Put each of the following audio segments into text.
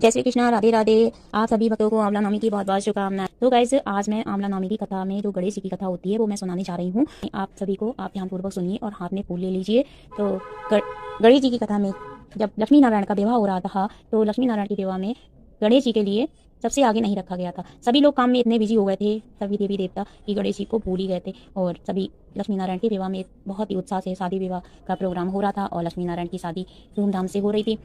जय श्री कृष्णा, राधे राधे। आप सभी भक्तों को आंवला नवमी की बहुत बहुत शुभकामनाएं। तो गाइस, आज मैं आंवला नवमी की कथा में जो गणेश जी की कथा होती है वो मैं सुनाने जा रही हूँ। आप सभी को आप ध्यानपूर्वक सुनिए और हाथ में फूल ले लीजिए। तो गणेश जी की कथा में जब लक्ष्मी नारायण का विवाह हो रहा था तो लक्ष्मी नारायण के विवाह में गणेश जी के लिए सबसे आगे नहीं रखा गया था। सभी लोग काम में इतने बिजी हो गए थे, सभी देवी देवता, कि गणेश जी को भूल ही गए थे। और सभी लक्ष्मी नारायण के विवाह में बहुत ही उत्साह से शादी विवाह का प्रोग्राम हो रहा था और लक्ष्मी नारायण की शादी धूमधाम से हो रही थी।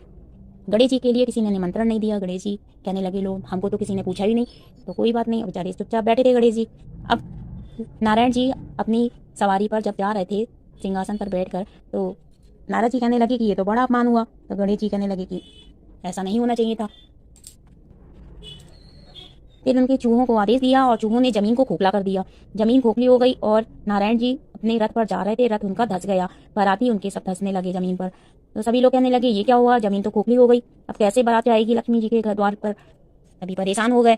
गणेश जी के लिए किसी ने निमंत्रण नहीं दिया। गणेश जी कहने लगे, लो हमको तो किसी ने पूछा ही नहीं, तो कोई बात नहीं। बेचारे चुपचाप बैठे थे गणेश जी। अब नारायण जी अपनी सवारी पर जब जा रहे थे सिंहासन पर बैठकर, तो नारद जी कहने लगे कि ये तो बड़ा अपमान हुआ। तो गणेश जी कहने लगे कि ऐसा नहीं होना चाहिए था। फिर उनके चूहों को आदेश दिया और चूहों ने जमीन को खोखला कर दिया। जमीन खोखली हो गई और नारायण जी अपने रथ पर जा रहे थे, रथ उनका धंस गया। बाराती उनके सब धंसने लगे जमीन पर। तो सभी लोग कहने लगे, ये क्या हुआ, जमीन तो खोखली हो गई, अब कैसे बारात आएगी लक्ष्मी जी के घर द्वार पर। सभी परेशान हो गए।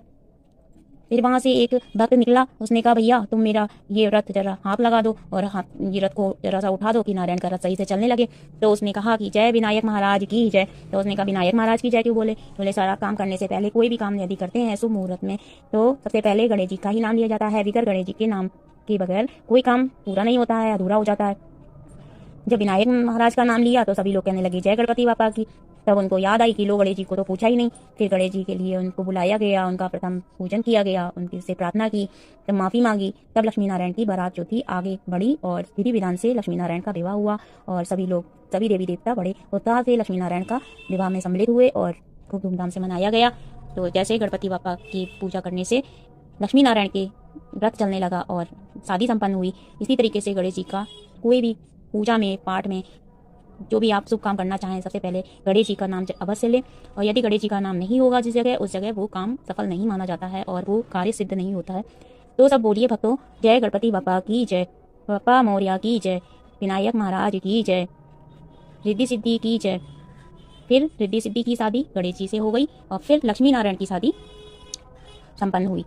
फिर वहां से एक भक्त निकला, उसने कहा, भैया तुम मेरा ये रथ जरा हाथ लगा दो और हाथ ये रथ को जरा सा उठा दो कि नारायण का रथ सही से चलने लगे। तो उसने कहा कि जय विनायक महाराज की जय। तो उसने कहा, विनायक महाराज की जय क्यों बोले? बोले, सारा काम करने से पहले, कोई भी काम यदि करते हैं शुभ मुहूर्त में, तो सबसे पहले गणेश जी का ही नाम लिया जाता है। बिगर गणेश जी के नाम के बगैर कोई काम पूरा नहीं होता है, अधूरा हो जाता है। जब विनायक महाराज का नाम लिया तो सभी लोग कहने लगे, जय गणपति बापा की। तब उनको याद आई कि लो, गणेश जी को तो पूछा ही नहीं। फिर गणेश जी के लिए उनको बुलाया गया, उनका प्रथम पूजन किया गया, उनकी से प्रार्थना की, तब माफी मांगी। तब लक्ष्मी नारायण की बारात जो थी आगे बढ़ी और विधि विधान से लक्ष्मी नारायण का विवाह हुआ। और सभी लोग, सभी देवी देवता बड़े उत्साह से लक्ष्मी नारायण का विवाह में सम्मिलित हुए और खूब धूमधाम से मनाया गया। तो जैसे गणपति बापा की पूजा करने से लक्ष्मी नारायण के व्रत चलने लगा और शादी संपन्न हुई, इसी तरीके से गणेश जी का कोई भी पूजा में, पाठ में, जो भी आप शुभ काम करना चाहें, सबसे पहले गणेश जी का नाम अवश्य लें। और यदि गणेश जी का नाम नहीं होगा जिस जगह, उस जगह वो काम सफल नहीं माना जाता है और वो कार्य सिद्ध नहीं होता है। तो सब बोलिए भक्तों, जय गणपति बापा की जय, बापा मौर्या की जय, विनायक महाराज की जय, रिद्धि सिद्धि की जय। फिर रिद्धि सिद्धि की शादी गणेश जी से हो गई और फिर लक्ष्मी नारायण की शादी संपन्न हुई।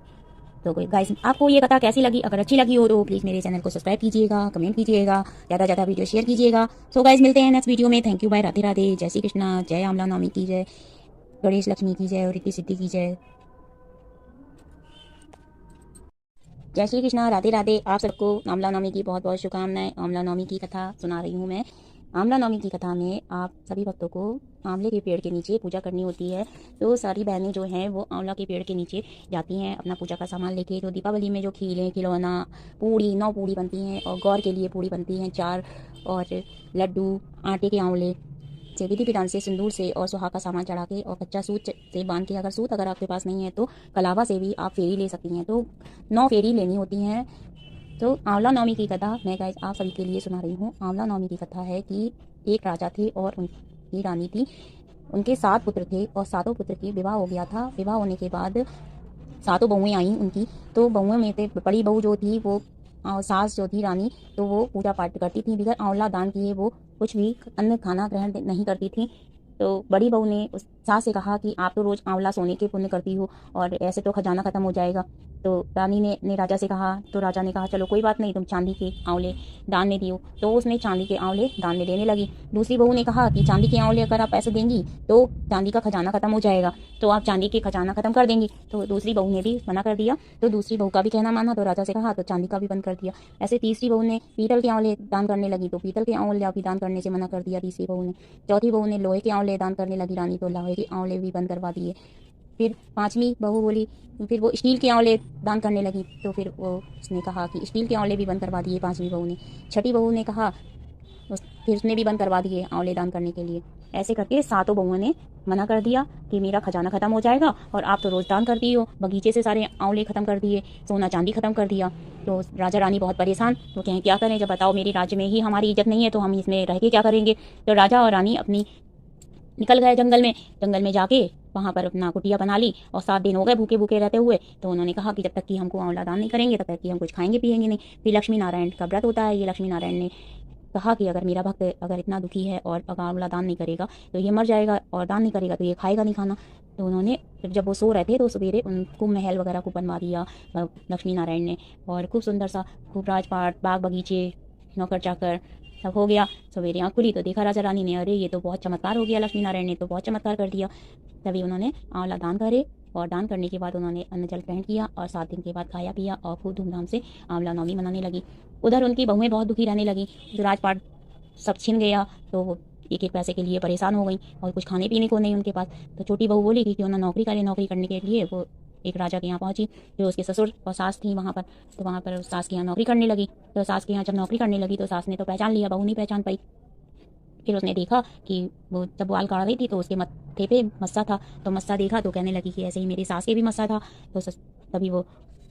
तो गाइस, आपको ये कथा कैसी लगी? अगर अच्छी लगी हो तो प्लीज़ मेरे चैनल को सब्सक्राइब कीजिएगा, कमेंट कीजिएगा, ज़्यादा ज़्यादा वीडियो शेयर कीजिएगा। सो गाइस, मिलते हैं नेक्स्ट वीडियो में। Thank you, bye, Radhe Radhe. जय श्री कृष्णा, जय आंवला नवमी की जय, गणेश लक्ष्मी की जय और रिद्धि सिद्धि की जय। जय श्री कृष्णा, राधे राधे। आप सबको आंवला नवमी की बहुत बहुत शुभकामनाएं। आंवला नवमी की कथा सुना रही हूँ मैं। आंवला नवमी की कथा में आप सभी भक्तों को आंवले के पेड़ के नीचे पूजा करनी होती है। तो सारी बहनें जो हैं वो आंवला के पेड़ के नीचे जाती हैं अपना पूजा का सामान लेके। तो दीपावली में जो खीले, खिलौना, पूड़ी, 9 पूड़ी बनती हैं और गौर के लिए पूड़ी बनती हैं 4, और लड्डू, आटे के आंवले से विधि विधान से सिंदूर से और सुहाग का सामान चढ़ा के और कच्चा सूत से बांध के, अगर आपके पास नहीं है तो कलावा से भी आप फेरी ले सकती हैं। तो 9 फेरी लेनी होती हैं। तो आंवला नवमी की कथा मैं गाइस आप सभी के लिए सुना रही हूँ। आंवला नवमी की कथा है कि एक राजा थे और उनकी रानी थी। उनके 7 पुत्र थे और 7 पुत्र की विवाह हो गया था। विवाह होने के बाद 7 बहुएं आई उनकी। तो बहुओं में से बड़ी बहू जो थी वो सास जो थी रानी, तो वो पूजा पाठ करती थी। बिगर आंवला दान किए वो कुछ भी अन्न खाना ग्रहण नहीं करती थी। तो बड़ी बहू ने उस सास से कहा कि आप तो रोज आंवला सोने के पुण्य करती हो और ऐसे तो खजाना खत्म हो जाएगा। तो रानी ने राजा से कहा, तो राजा ने कहा, चलो कोई बात नहीं, तुम चांदी के आंवले दान में दियो। तो उसने चांदी के आंवले दान में देने लगी। दूसरी बहू ने कहा कि चांदी के आंवले अगर आप पैसे देंगी तो चांदी का खजाना खत्म हो जाएगा, तो आप चांदी के खजाना खत्म कर देंगी। तो दूसरी बहू ने भी मना कर दिया। तो दूसरी बहू का भी कहना माना, तो राजा से कहा, तो चांदी का भी बंद कर दिया। ऐसे तीसरी बहू ने पीतल के आंवले दान करने लगी, तो पीतल के आंवले भी दान करने से मना कर दिया तीसरी बहू ने। चौथी बहू ने लोहे के आंवले दान करने लगी रानी, तो लोहे के आंवले भी बंद करवा दिए। फिर पांचवी बहू बोली, फिर वो स्टील के आंवले दान करने लगी, तो फिर वो उसने कहा कि स्टील के आंवले भी बंद करवा दिए पांचवी बहू ने। छठी बहू ने कहा, फिर उसने भी बंद करवा दिए आंवले दान करने के लिए। ऐसे करके 7 बहुओं ने मना कर दिया कि मेरा खजाना खत्म हो जाएगा और आप तो रोज दान करती हो। बगीचे से सारे आंवले खत्म कर दिए, सोना चांदी खत्म कर दिया। तो राजा रानी बहुत परेशान, तो कहें क्या करें, जब बताओ मेरे राज्य में ही हमारी इज्जत नहीं है तो हम इसमें रह के क्या करेंगे। तो राजा और रानी अपनी निकल गए जंगल में जाके वहाँ पर अपना कुटिया बना ली और 7 दिन हो गए भूखे भूखे रहते हुए। तो उन्होंने कहा कि जब तक कि हमको आंवला दान नहीं करेंगे तब तक कि हम कुछ खाएंगे पिएंगे नहीं। फिर लक्ष्मी नारायण का व्रत होता है। ये लक्ष्मी नारायण ने कहा कि अगर मेरा भक्त अगर इतना दुखी है और अगर आंवला दान नहीं करेगा तो ये मर जाएगा, और दान नहीं करेगा तो ये खाएगा नहीं खाना। तो उन्होंने फिर जब वो सो रहे थे तो सवेरे उनको महल वगैरह को बनवा दिया लक्ष्मी नारायण ने, और खूब सुंदर सा, खूब राजपाट, बाग बगीचे, नौकर चाकर, सब हो गया। सवेरे आँख खुली तो देखा राजा रानी ने, अरे ये तो बहुत चमत्कार हो गया, लक्ष्मी नारायण ने तो बहुत चमत्कार कर दिया। तभी उन्होंने आंवला दान करे और दान करने के बाद उन्होंने अन्न जल ग्रहण किया और 7 दिन के बाद खाया पिया और खूब धूमधाम से आंवला नवमी मनाने लगी। उधर उनकी बहुएं बहुत दुखी रहने लगी, जो राजपाट सब छिन गया तो वो एक एक पैसे के लिए परेशान हो गई और कुछ खाने पीने को नहीं उनके पास। तो छोटी बहू बोली कि क्यों ना नौकरी करे। नौकरी करने के लिए वो एक राजा के यहाँ पहुंची, जो उसके ससुर और सास थी वहाँ पर। तो वहाँ पर सास के यहाँ नौकरी करने लगी। तो सास के यहाँ जब नौकरी करने लगी तो सास ने तो पहचान लिया, बहू नहीं पहचान पाई। फिर उसने देखा कि वो जब बाल काट रही थी तो उसके मत्थे पे मस्सा था। तो मस्सा देखा तो कहने लगी कि ऐसे ही मेरी सास के भी मस्सा था। तो तभी वो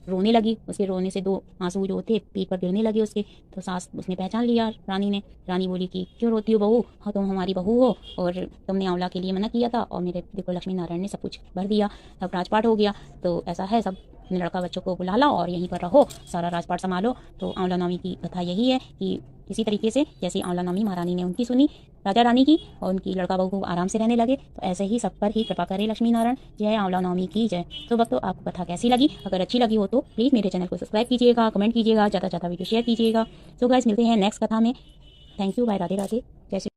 रोने लगी। उसके रोने से 2 आंसू जो थे पीठ पर गिरने लगे उसके। तो सास उसने पहचान लिया रानी ने। रानी बोली कि क्यों रोती हो बहू, हाँ तुम हमारी बहू हो और तुमने आंवला के लिए मना किया था और मेरे देखो लक्ष्मी नारायण ने सब कुछ भर दिया, सब राजपाट हो गया। तो ऐसा है, सब लड़का बच्चों को बुला लो और यहीं पर रहो, सारा राजपाट संभालो। तो आंवला नवमी की कथा यही है कि इसी तरीके से जैसे आंवला नवमी महारानी ने उनकी सुनी, राजा रानी की, और उनकी लड़का बहू को आराम से रहने लगे, तो ऐसे ही सब पर ही कृपा करे लक्ष्मी नारायण। जय आंवला नवमी की जय। तो भक्तों, आपको कथा कैसी लगी? अगर अच्छी लगी हो तो प्लीज़ मेरे चैनल को सब्सक्राइब कीजिएगा, कमेंट कीजिएगा, ज़्यादा से ज़्यादा वीडियो शेयर कीजिएगा। सो गाइस, मिलते हैं नेक्स्ट कथा में। Thank you, bye, Radhe Radhe, जय श्री।